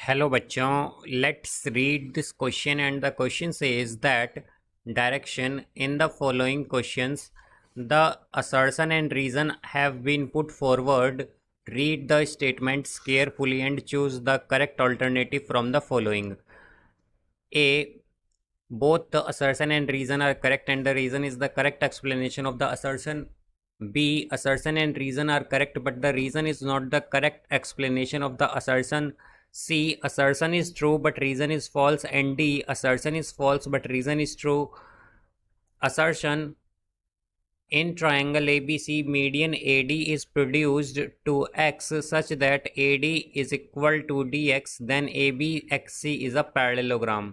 Hello बच्चों, let's read this question and the question says that direction in the following questions the assertion and reason have been put forward. Read the statements carefully and choose the correct alternative from the following. A. Both the assertion and reason are correct and the reason is the correct explanation of the assertion. B. Assertion and reason are correct but the reason is not the correct explanation of the assertion. C. Assertion is true but reason is false. And D. Assertion is false but reason is true. Assertion: in triangle ABC, median AD is produced to X such that AD is equal to DX, then ABXC is a parallelogram.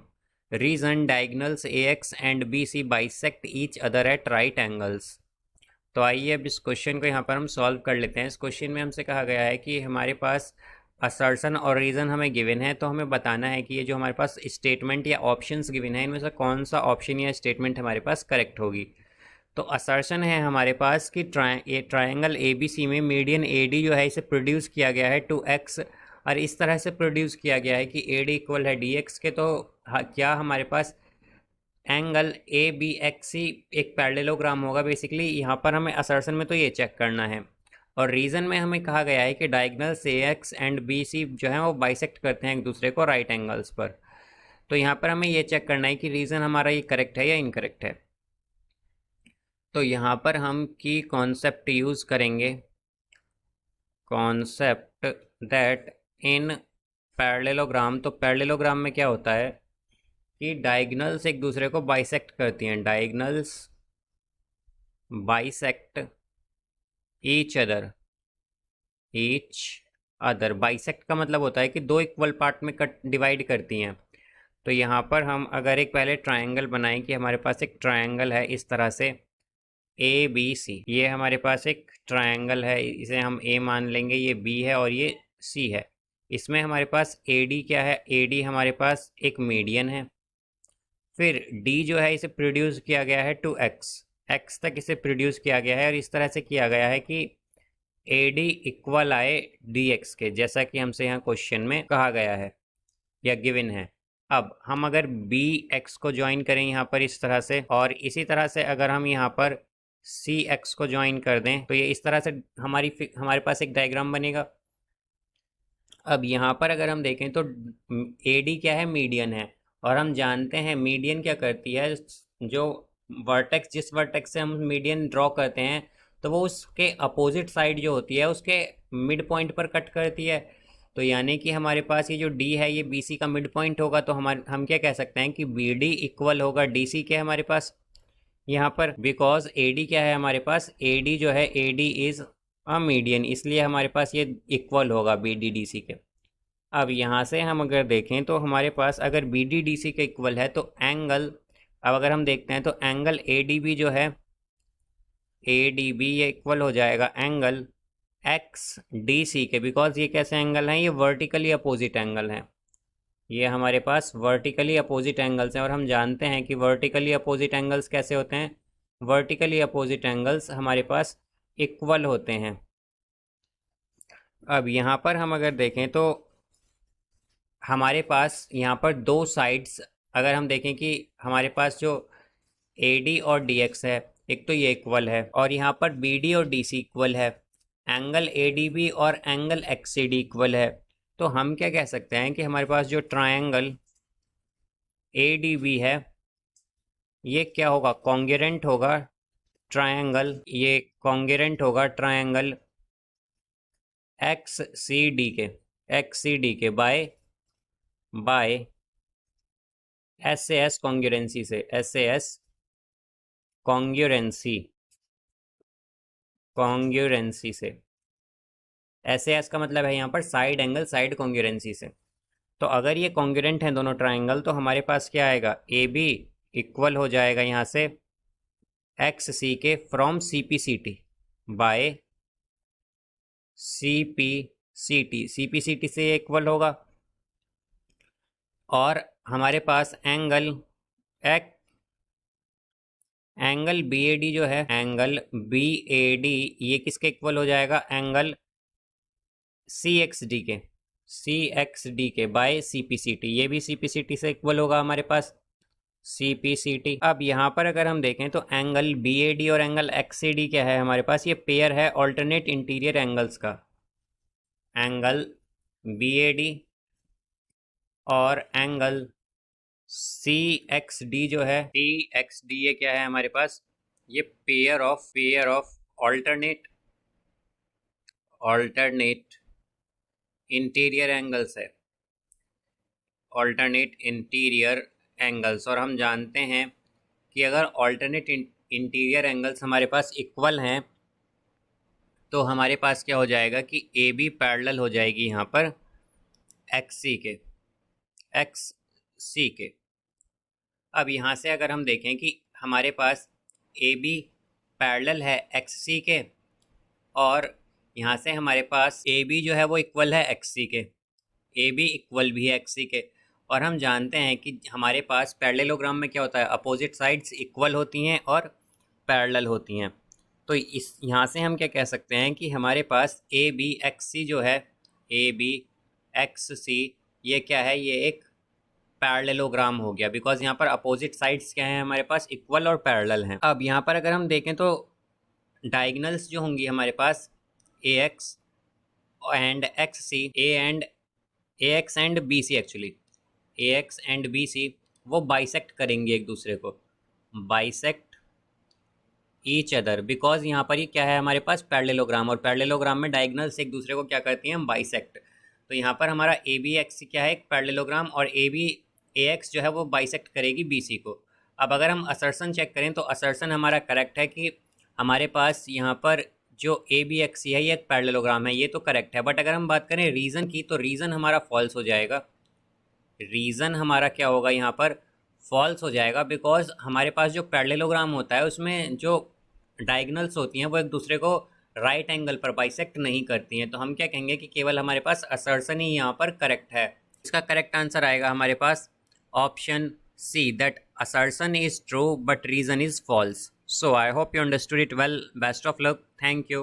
Reason: diagonals AX and BC bisect each other at right angles. तो आइए अब इस question को यहाँ पर हम solve कर लेते हैं। इस क्वेश्चन में हमसे कहा गया है कि हमारे पास असर्शन और रीज़न हमें गिवन है, तो हमें बताना है कि ये जो हमारे पास स्टेटमेंट या ऑप्शंस गिवन है इनमें से कौन सा ऑप्शन या स्टेटमेंट हमारे पास करेक्ट होगी। तो असर्शन है हमारे पास कि ट्रायंगल ए बी सी में मीडियन ए डी जो है इसे प्रोड्यूस किया गया है टू एक्स, और इस तरह से प्रोड्यूस किया गया है कि ए डी इक्वल है डी एक्स के। तो क्या हमारे पास एंगल ए बी एक्स सी एक पैरेललोग्राम होगा। बेसिकली यहाँ पर हमें असर्शन में तो ये चेक करना है, और रीज़न में हमें कहा गया है कि diagonals A X and B C जो है वो बाइसेक्ट करते हैं एक दूसरे को राइट एंगल्स पर। तो यहाँ पर हमें ये चेक करना है कि रीज़न हमारा ये करेक्ट है या इनकरेक्ट है। तो यहाँ पर हम की कॉन्सेप्ट यूज़ करेंगे, कॉन्सेप्ट दैट इन पैरेललोग्राम। तो पैरेललोग्राम में क्या होता है कि डायगनल्स एक दूसरे को बाइसेक्ट करती हैं, diagonals bisect each other, each other. Bisect का मतलब होता है कि दो इक्वल पार्ट में कट डिवाइड करती हैं। तो यहाँ पर हम अगर एक पहले ट्रायंगल बनाएं कि हमारे पास एक ट्रायंगल है इस तरह से ए बी सी, ये हमारे पास एक ट्रायंगल है, इसे हम ए मान लेंगे, ये बी है और ये सी है। इसमें हमारे पास ए डी क्या है, ए डी हमारे पास एक मीडियन है। फिर डी जो है इसे प्रोड्यूस किया गया है टू एक्स, एक्स तक इसे प्रोड्यूस किया गया है और इस तरह से किया गया है कि ए डी इक्वल आए डी एक्स के, जैसा कि हमसे यहाँ क्वेश्चन में कहा गया है या गिवन है। अब हम अगर बी एक्स को ज्वाइन करें यहाँ पर इस तरह से, और इसी तरह से अगर हम यहाँ पर सी एक्स को ज्वाइन कर दें तो ये इस तरह से हमारे पास एक डायग्राम बनेगा। अब यहाँ पर अगर हम देखें तो ए डी क्या है, मीडियन है, और हम जानते हैं मीडियन क्या करती है, जो वर्टेक्स जिस वर्टेक्स से हम मीडियन ड्रॉ करते हैं तो वो उसके अपोजिट साइड जो होती है उसके मिड पॉइंट पर कट करती है। तो यानी कि हमारे पास ये जो डी है ये बी सी का मिड पॉइंट होगा। तो हम क्या कह सकते हैं कि बी डी इक्वल होगा डी सी के हमारे पास यहाँ पर, बिकॉज ए डी क्या है हमारे पास, ए डी जो है A D is a median, इसलिए हमारे पास ये इक्वल होगा बी डी डी सी के। अब यहाँ से हम अगर देखें तो हमारे पास अगर बी डी डी सी के इक्वल है तो एंगल, अब अगर हम देखते हैं तो एंगल ए डी बी जो है, ए डी बी ये इक्वल हो जाएगा एंगल एक्स डी सी के, बिकॉज ये कैसे एंगल हैं, ये वर्टिकली अपोजिट एंगल हैं, ये हमारे पास वर्टिकली अपोजिट एंगल्स हैं। और हम जानते हैं कि वर्टिकली अपोजिट एंगल्स कैसे होते हैं, वर्टिकली अपोजिट एंगल्स हमारे पास इक्वल होते हैं। अब यहाँ पर हम अगर देखें तो हमारे पास यहाँ पर दो साइड्स, अगर हम देखें कि हमारे पास जो ए डी और डी एक्स है, एक तो ये इक्वल है और यहाँ पर बी डी और डी सी इक्वल है, एंगल ए डी बी और angle X C D equal है। तो हम क्या कह सकते हैं कि हमारे पास जो ट्रायंगल ए डी बी है ये क्या होगा, कॉन्ग्रुएंट होगा ट्रायंगल, ये कॉन्ग्रुएंट होगा triangle X C D K, X C D K by S A S congruency से, S A S congruency, congruency से, एस ए एस का मतलब है यहाँ पर साइड एंगल साइड कॉन्ग्रुएंसी से। तो अगर ये कॉन्ग्रुएंट हैं दोनों ट्रायंगल तो हमारे पास क्या आएगा, ए बी इक्वल हो जाएगा यहाँ से X C K from C P C T by C P C T, C P C T से इक्वल होगा। और हमारे पास angle angle B A D जो है, एंगल बी ए डी ये किसके इक्वल हो जाएगा, एंगल सी एक्स डी के। CXD के बाय CPCT, ये भी CPCT से इक्वल होगा हमारे पास, CPCT। अब यहाँ पर अगर हम देखें तो एंगल BAD और एंगल XCD क्या है हमारे पास, ये पेयर है ऑल्टरनेट इंटीरियर एंगल्स का। एंगल BAD और एंगल CXD जो है, CXD ये क्या है हमारे पास, ये pair of alternate interior angles है, ऑल्टरनेट इंटीरियर एंगल्स। और हम जानते हैं कि अगर ऑल्टरनेट इंटीरियर एंगल्स हमारे पास इक्वल हैं तो हमारे पास क्या हो जाएगा कि AB पैरेलल हो जाएगी यहाँ पर XC के। अब यहाँ से अगर हम देखें कि हमारे पास AB पैरेलल है XC के, और यहाँ से हमारे पास AB जो है वो इक्वल है XC के, AB इक्वल भी है XC के। और हम जानते हैं कि हमारे पास पैरेललोग्राम में क्या होता है, अपोजिट साइड्स इक्वल होती हैं और पैरेलल होती हैं। तो इस यहाँ से हम क्या कह सकते हैं कि हमारे पास ABXC जो है, ABXC ये क्या है, ये एक पैरेललोग्राम हो गया, बिकॉज यहाँ पर अपोजिट साइड्स क्या हैं हमारे पास, इक्वल और पैरेलल हैं। अब यहाँ पर अगर हम देखें तो डायगनल्स जो होंगी हमारे पास AX and XC, AX and BC actually, AX and BC वो बाइसेक्ट करेंगे एक दूसरे को, बाइसेक्ट ईच अदर, बिकॉज यहाँ पर ये क्या है हमारे पास पैरेललोग्राम, और पैरेललोग्राम में डायगनल्स एक दूसरे को क्या करती हैं, बाइसेक्ट। तो यहाँ पर हमारा ABXC क्या है, एक पैरेललोग्राम, और AX जो है वो बाइसेक्ट करेगी BC को। अब अगर हम असर्शन चेक करें तो असर्शन हमारा करेक्ट है कि हमारे पास यहाँ पर जो ABXC है ये एक पैरेललोग्राम है, ये तो करेक्ट है। बट अगर हम बात करें रीज़न की, तो रीज़न हमारा फॉल्स हो जाएगा, रीज़न हमारा क्या होगा यहाँ पर, फॉल्स हो जाएगा, बिकॉज हमारे पास जो पैरेललोग्राम होता है उसमें जो डायगनल्स होती हैं वो एक दूसरे को राइट एंगल पर बाइसेक्ट नहीं करती हैं। तो हम क्या कहेंगे कि केवल हमारे पास असर्शन ही यहाँ पर करेक्ट है। इसका करेक्ट आंसर आएगा हमारे पास option C, that assertion is true but reason is false. So I hope you understood it well. Best of luck. Thank you.